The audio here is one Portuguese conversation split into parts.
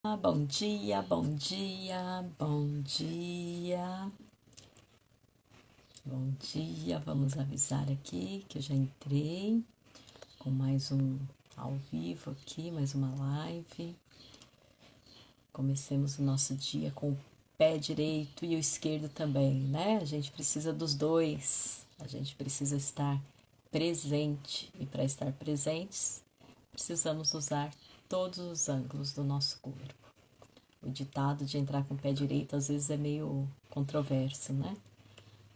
Bom dia, bom dia, bom dia, bom dia. Vamos avisar aqui que eu já entrei com mais um ao vivo aqui, mais uma live. Comecemos o nosso dia com o pé direito e o esquerdo também, né? A gente precisa dos dois, a gente precisa estar presente e para estar presentes, precisamos usar todos os ângulos do nosso corpo. O ditado de entrar com o pé direito às vezes é meio controverso, né?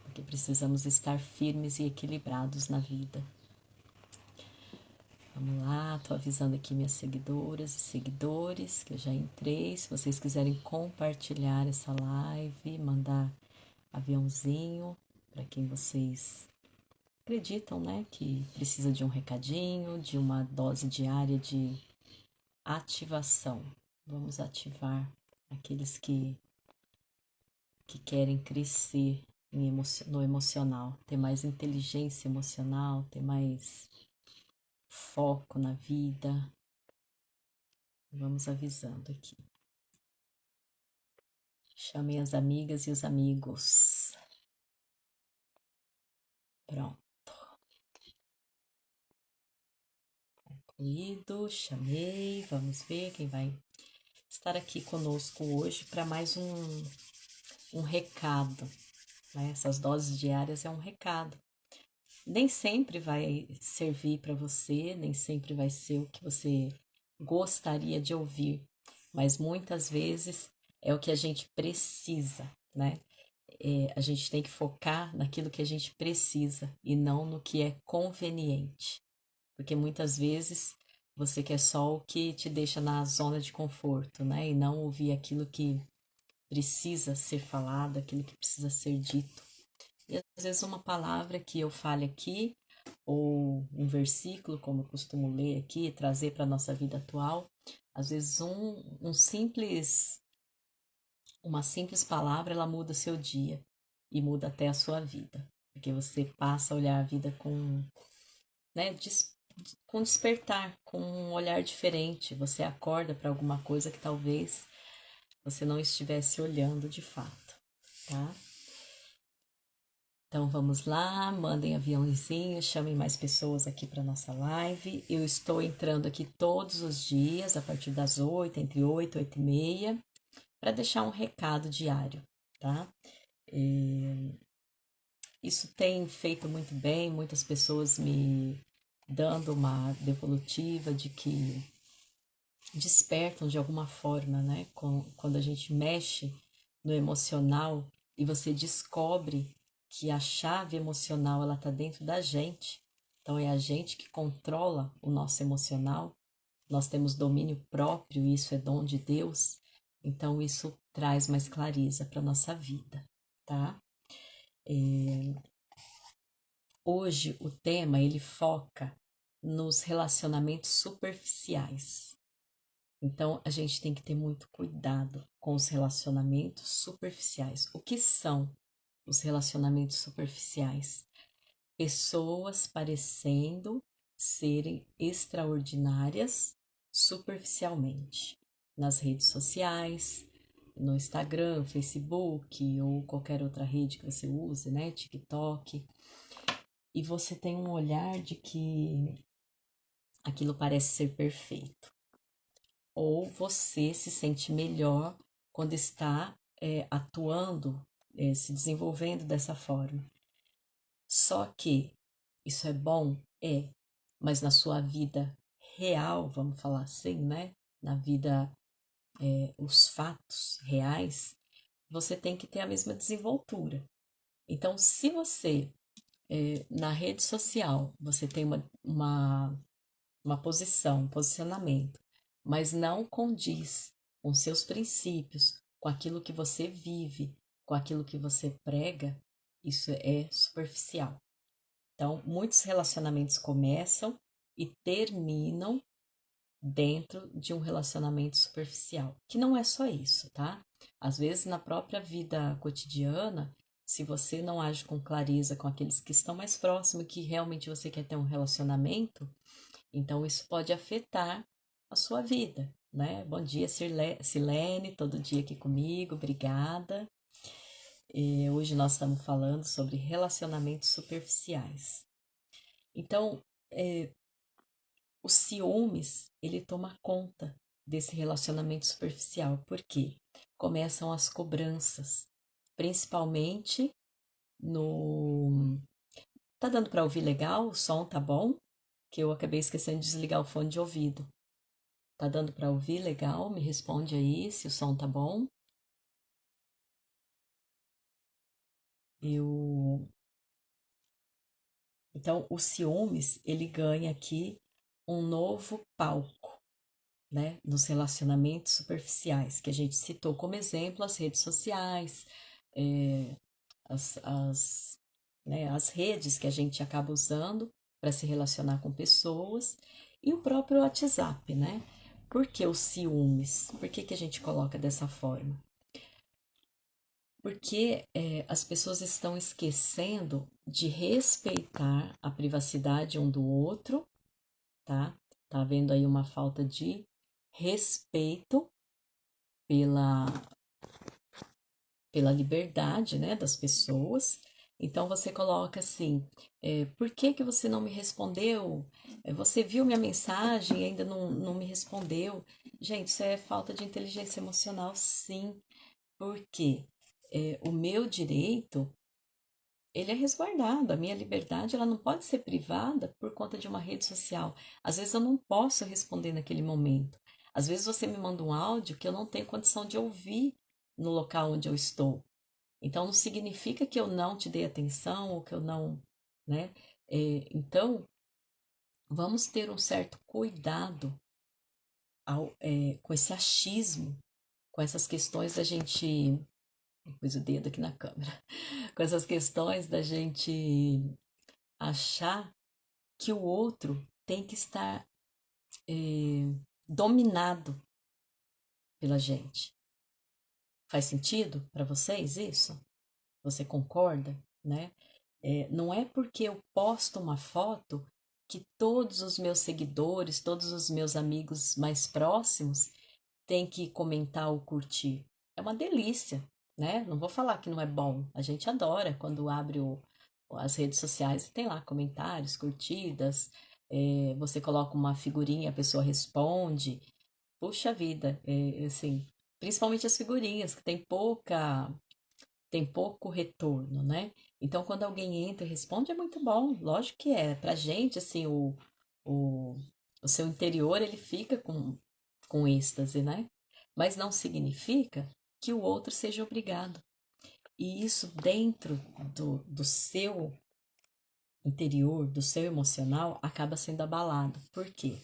Porque precisamos estar firmes e equilibrados na vida. Vamos lá, tô avisando aqui minhas seguidoras e seguidores que eu já entrei. Se vocês quiserem compartilhar essa live, mandar aviãozinho para quem vocês acreditam, né? Que precisa de um recadinho, de uma dose diária de ativação. Vamos ativar aqueles que querem crescer no emocional, ter mais inteligência emocional, ter mais foco na vida. Vamos avisando aqui. Chamem as amigas e os amigos. Pronto. Concluído, chamei. Vamos ver quem vai estar aqui conosco hoje para mais um recado. Né? Essas doses diárias é um recado. Nem sempre vai servir para você, nem sempre vai ser o que você gostaria de ouvir, mas muitas vezes é o que a gente precisa, né? A gente tem que focar naquilo que a gente precisa e não no que é conveniente, porque muitas vezes você quer só o que te deixa na zona de conforto, né? E não ouvir aquilo que precisa ser falado, aquilo que precisa ser dito. E às vezes uma palavra que eu fale aqui, ou um versículo, como eu costumo ler aqui, trazer para a nossa vida atual, às vezes uma simples palavra, ela muda o seu dia e muda até a sua vida. Porque você passa a olhar a vida né, com despertar, com um olhar diferente. Você acorda para alguma coisa que talvez você não estivesse olhando de fato, tá? Então vamos lá, mandem aviãozinhos, chamem mais pessoas aqui para nossa live. Eu estou entrando aqui todos os dias, a partir das 8, entre 8 e 8 e meia, para deixar um recado diário, tá? Isso tem feito muito bem, muitas pessoas me dando uma devolutiva de que despertam de alguma forma, né? Quando a gente mexe no emocional e você descobre que a chave emocional ela tá dentro da gente. Então é a gente que controla o nosso emocional. Nós temos domínio próprio, isso é dom de Deus. Então isso traz mais clareza para nossa vida, tá? Hoje o tema ele foca nos relacionamentos superficiais. Então, a gente tem que ter muito cuidado com os relacionamentos superficiais. O que são os relacionamentos superficiais? Pessoas parecendo serem extraordinárias superficialmente nas redes sociais, no Instagram, Facebook ou qualquer outra rede que você use, né? TikTok. E você tem um olhar de que aquilo parece ser perfeito ou você se sente melhor quando está atuando, se desenvolvendo dessa forma. Só que isso é bom? É, mas na sua vida real, vamos falar assim, né? Na vida, os fatos reais, você tem que ter a mesma desenvoltura. Então, se você, na rede social, você tem uma posição, um posicionamento, mas não condiz com seus princípios, com aquilo que você vive, com aquilo que você prega, isso é superficial. Então, muitos relacionamentos começam e terminam dentro de um relacionamento superficial, que não é só isso, tá? Às vezes, na própria vida cotidiana, se você não age com clareza com aqueles que estão mais próximos, que realmente você quer ter um relacionamento, então isso pode afetar a sua vida, né? Bom dia, Silene, todo dia aqui comigo, obrigada. Hoje nós estamos falando sobre relacionamentos superficiais. Então, o ciúmes, ele toma conta desse relacionamento superficial. Por quê? Começam as cobranças, principalmente no... Tá dando para ouvir legal? O som tá bom? Que eu acabei esquecendo de desligar o fone de ouvido. Tá dando para ouvir legal? Me responde aí se o som tá bom. Eu... Então, o ciúmes, ele ganha aqui um novo palco, né, nos relacionamentos superficiais, que a gente citou como exemplo as redes sociais, é, as, né, as redes que a gente acaba usando para se relacionar com pessoas e o próprio WhatsApp, né? Por que os ciúmes? Por que a gente coloca dessa forma? Porque as pessoas estão esquecendo de respeitar a privacidade um do outro, tá? Tá havendo aí uma falta de respeito pela, pela liberdade, né, das pessoas. Então você coloca assim, por que que você não me respondeu? Você viu minha mensagem e ainda não me respondeu? Gente, isso é falta de inteligência emocional, sim, porque o meu direito, ele é resguardado, a minha liberdade, ela não pode ser privada por conta de uma rede social. Às vezes eu não posso responder naquele momento. Às vezes você me manda um áudio que eu não tenho condição de ouvir no local onde eu estou. Então, não significa que eu não te dei atenção ou que eu não, né? Então, vamos ter um certo cuidado com esse achismo, com essas questões da gente. Pus o dedo aqui na câmera. Com essas questões da gente achar que o outro tem que estar dominado pela gente. Faz sentido para vocês isso? Você concorda, né? Não é porque eu posto uma foto que todos os meus seguidores, todos os meus amigos mais próximos têm que comentar ou curtir. É uma delícia, né? Não vou falar que não é bom. A gente adora quando abre as redes sociais e tem lá comentários, curtidas. Você coloca uma figurinha, a pessoa responde. Puxa vida, assim, principalmente as figurinhas, que tem pouco retorno, né? Então, quando alguém entra e responde, é muito bom, lógico que é. Pra gente, assim, o, o seu interior, ele fica com êxtase, né? Mas não significa que o outro seja obrigado. E isso dentro do seu interior, do seu emocional, acaba sendo abalado. Por quê?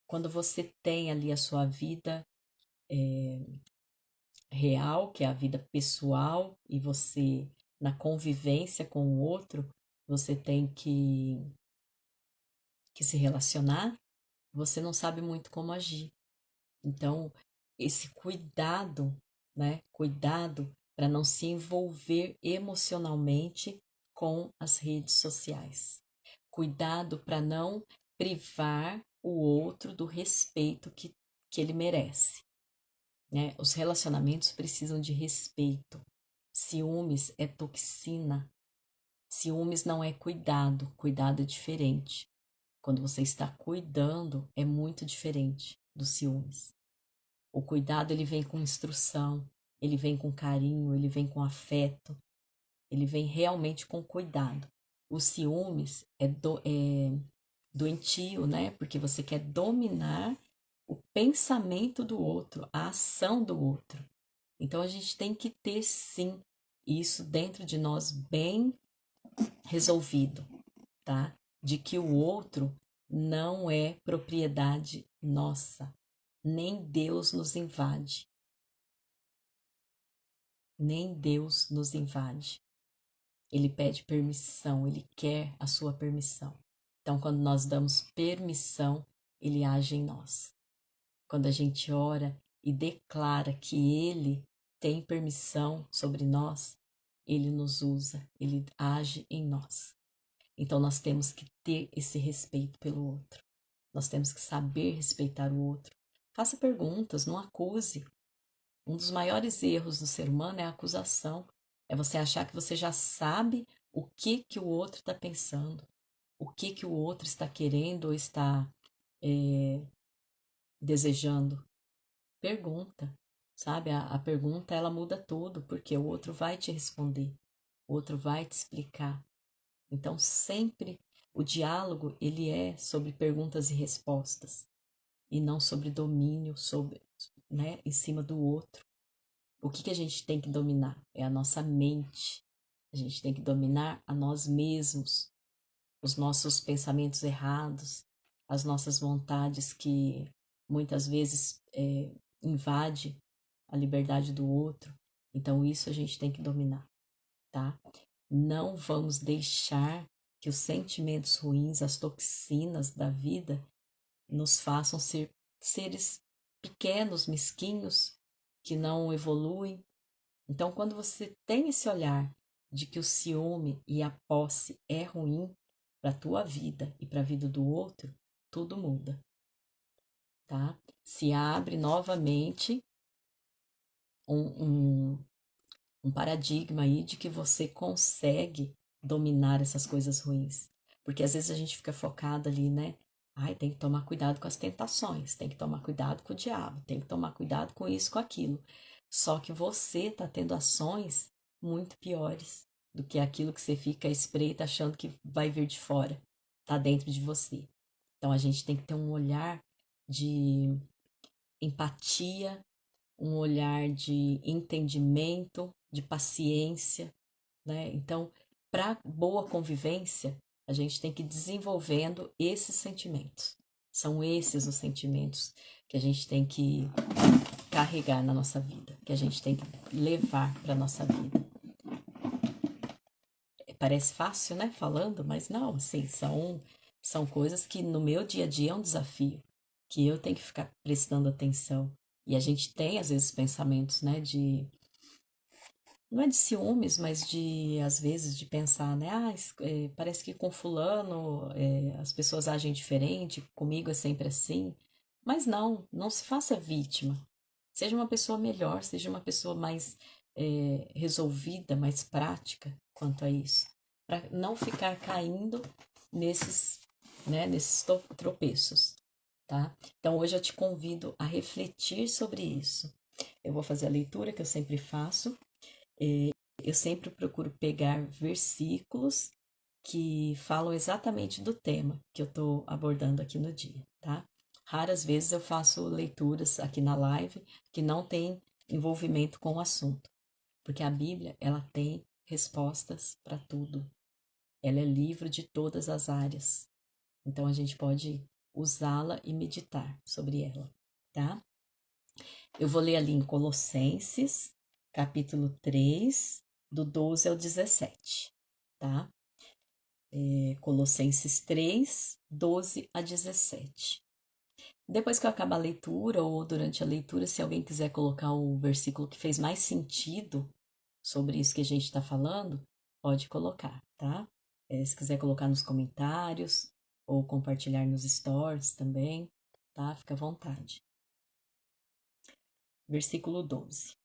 Quando você tem ali a sua vida real, que é a vida pessoal, e você, na convivência com o outro, você tem que se relacionar, você não sabe muito como agir. Então, esse cuidado, né? Cuidado para não se envolver emocionalmente com as redes sociais. Cuidado para não privar o outro do respeito que ele merece, né? Os relacionamentos precisam de respeito. Ciúmes é toxina. Ciúmes não é cuidado. Cuidado é diferente. Quando você está cuidando, é muito diferente do ciúmes. O cuidado ele vem com instrução, ele vem com carinho, ele vem com afeto, ele vem realmente com cuidado. O ciúmes é doentio, né? Porque você quer dominar o pensamento do outro, a ação do outro. Então a gente tem que ter sim isso dentro de nós bem resolvido, tá? De que o outro não é propriedade nossa, nem Deus nos invade, nem Deus nos invade. Ele pede permissão, ele quer a sua permissão. Então, quando nós damos permissão, ele age em nós. Quando a gente ora e declara que ele tem permissão sobre nós, ele nos usa, ele age em nós. Então, nós temos que ter esse respeito pelo outro. Nós temos que saber respeitar o outro, Faça perguntas, não acuse. Um dos maiores erros do ser humano é a acusação. É você achar que você já sabe o que o outro está pensando, o que o outro está querendo ou está desejando. Pergunta, sabe? A pergunta ela muda tudo, porque o outro vai te responder, o outro vai te explicar. Então sempre o diálogo ele é sobre perguntas e respostas e não sobre domínio, sobre, né, em cima do outro. O que a gente tem que dominar? É a nossa mente. A gente tem que dominar a nós mesmos, os nossos pensamentos errados, as nossas vontades que muitas vezes invade a liberdade do outro. Então isso a gente tem que dominar, tá? Não vamos deixar que os sentimentos ruins, as toxinas da vida, nos façam ser seres pequenos, mesquinhos, que não evoluem. Então, quando você tem esse olhar de que o ciúme e a posse é ruim para a tua vida e para a vida do outro, tudo muda, tá? Se abre novamente um, um paradigma aí de que você consegue dominar essas coisas ruins. Porque às vezes a gente fica focado ali, né? Ai, tem que tomar cuidado com as tentações, tem que tomar cuidado com o diabo, tem que tomar cuidado com isso, com aquilo. Só que você está tendo ações muito piores do que aquilo que você fica à espreita achando que vai vir de fora, tá dentro de você. Então a gente tem que ter um olhar de empatia, um olhar de entendimento, de paciência, né? Então, para boa convivência, a gente tem que ir desenvolvendo esses sentimentos. São esses os sentimentos que a gente tem que carregar na nossa vida, que a gente tem que levar para nossa vida. Parece fácil, né? Falando, mas não, assim, são coisas que no meu dia a dia é um desafio, que eu tenho que ficar prestando atenção. E a gente tem, às vezes, pensamentos, né, não é de ciúmes, mas de, às vezes, de pensar, né? Ah, parece que com fulano as pessoas agem diferente, comigo é sempre assim. Mas não, não se faça vítima. Seja uma pessoa melhor, seja uma pessoa mais resolvida, mais prática quanto a isso. Para não ficar caindo nesses, né, nesses tropeços, tá? Então, hoje eu te convido a refletir sobre isso. Eu vou fazer a leitura que eu sempre faço. Eu sempre procuro pegar versículos que falam exatamente do tema que eu estou abordando aqui no dia, tá? Raras vezes eu faço leituras aqui na live que não tem envolvimento com o assunto, porque a Bíblia, ela tem respostas para tudo. Ela é livro de todas as áreas. Então a gente pode usá-la e meditar sobre ela, tá? Eu vou ler ali em Colossenses, capítulo 3, do 12 ao 17, tá? Colossenses 3, 12 a 17. Depois que eu acabar a leitura, ou durante a leitura, se alguém quiser colocar o versículo que fez mais sentido sobre isso que a gente está falando, pode colocar, tá? Se quiser colocar nos comentários, ou compartilhar nos stories também, tá? Fica à vontade. Versículo 12.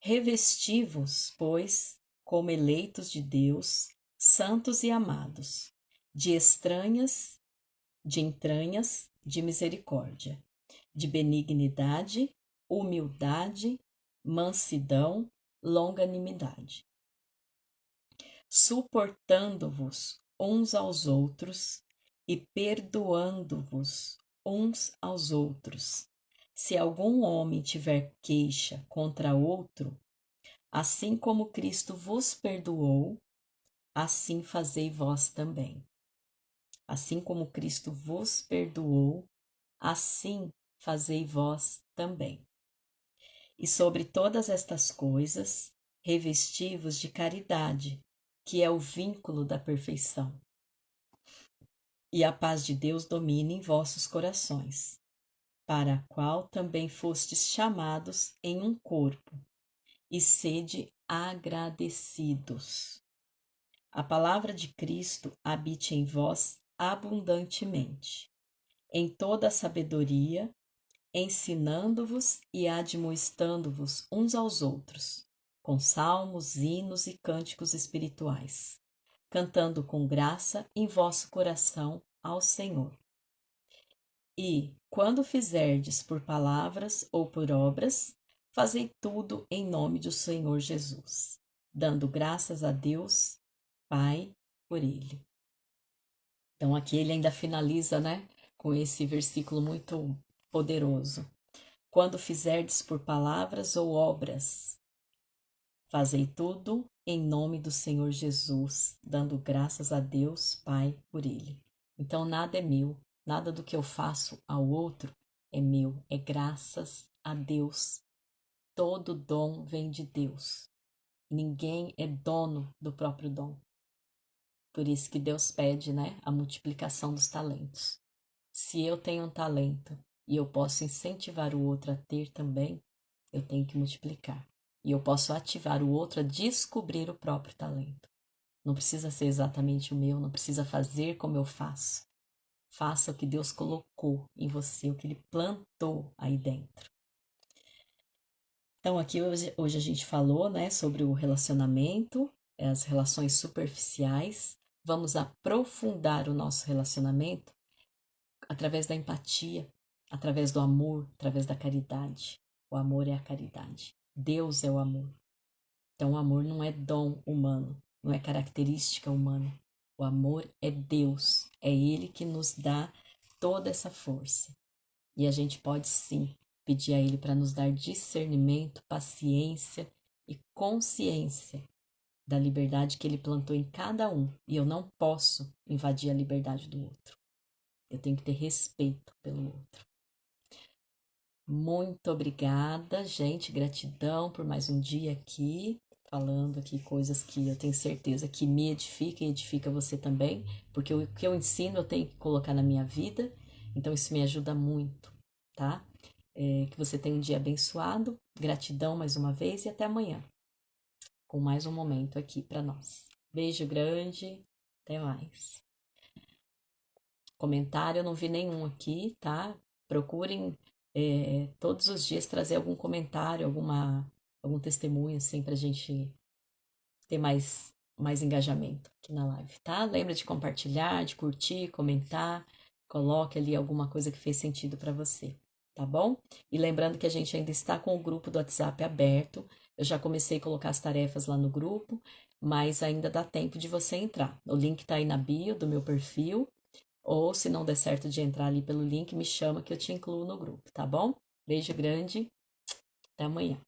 Revesti-vos, pois, como eleitos de Deus, santos e amados, de entranhas, de misericórdia, de benignidade, humildade, mansidão, longanimidade, suportando-vos uns aos outros e perdoando-vos uns aos outros. Se algum homem tiver queixa contra outro, assim como Cristo vos perdoou, assim fazei vós também. Assim como Cristo vos perdoou, assim fazei vós também. E sobre todas estas coisas, revesti-vos de caridade, que é o vínculo da perfeição. E a paz de Deus domine em vossos corações, para a qual também fostes chamados em um corpo, e sede agradecidos. A palavra de Cristo habite em vós abundantemente, em toda a sabedoria ensinando-vos e admoestando-vos uns aos outros, com salmos, hinos e cânticos espirituais, cantando com graça em vosso coração ao Senhor. E, quando fizerdes por palavras ou por obras, fazei tudo em nome do Senhor Jesus, dando graças a Deus, Pai, por ele. Então aqui ele ainda finaliza, né, com esse versículo muito poderoso. Quando fizerdes por palavras ou obras, fazei tudo em nome do Senhor Jesus, dando graças a Deus, Pai, por ele. Então nada é meu, nada do que eu faço ao outro é meu, é graças a Deus. Todo dom vem de Deus. Ninguém é dono do próprio dom. Por isso que Deus pede, né, a multiplicação dos talentos. Se eu tenho um talento e eu posso incentivar o outro a ter também, eu tenho que multiplicar. E eu posso ativar o outro a descobrir o próprio talento. Não precisa ser exatamente o meu, não precisa fazer como eu faço. Faça o que Deus colocou em você, o que Ele plantou aí dentro. Então, aqui hoje a gente falou, né, sobre o relacionamento, as relações superficiais. Vamos aprofundar o nosso relacionamento através da empatia, através do amor, através da caridade. O amor é a caridade. Deus é o amor. Então, o amor não é dom humano, não é característica humana. O amor é Deus, é Ele que nos dá toda essa força. E a gente pode sim pedir a Ele para nos dar discernimento, paciência e consciência da liberdade que Ele plantou em cada um. E eu não posso invadir a liberdade do outro. Eu tenho que ter respeito pelo outro. Muito obrigada, gente. Gratidão por mais um dia aqui, falando aqui coisas que eu tenho certeza que me edifica e edifica você também, porque o que eu ensino eu tenho que colocar na minha vida, então isso me ajuda muito, tá? Que você tenha um dia abençoado. Gratidão mais uma vez e até amanhã, com mais um momento aqui para nós. Beijo grande, até mais. Comentário, eu não vi nenhum aqui, tá? Procurem todos os dias trazer algum comentário, algum testemunho, assim, pra gente ter mais engajamento aqui na live, tá? Lembra de compartilhar, de curtir, comentar, coloque ali alguma coisa que fez sentido para você, tá bom? E lembrando que a gente ainda está com o grupo do WhatsApp aberto, eu já comecei a colocar as tarefas lá no grupo, mas ainda dá tempo de você entrar. O link tá aí na bio do meu perfil, ou se não der certo de entrar ali pelo link, me chama que eu te incluo no grupo, tá bom? Beijo grande, até amanhã.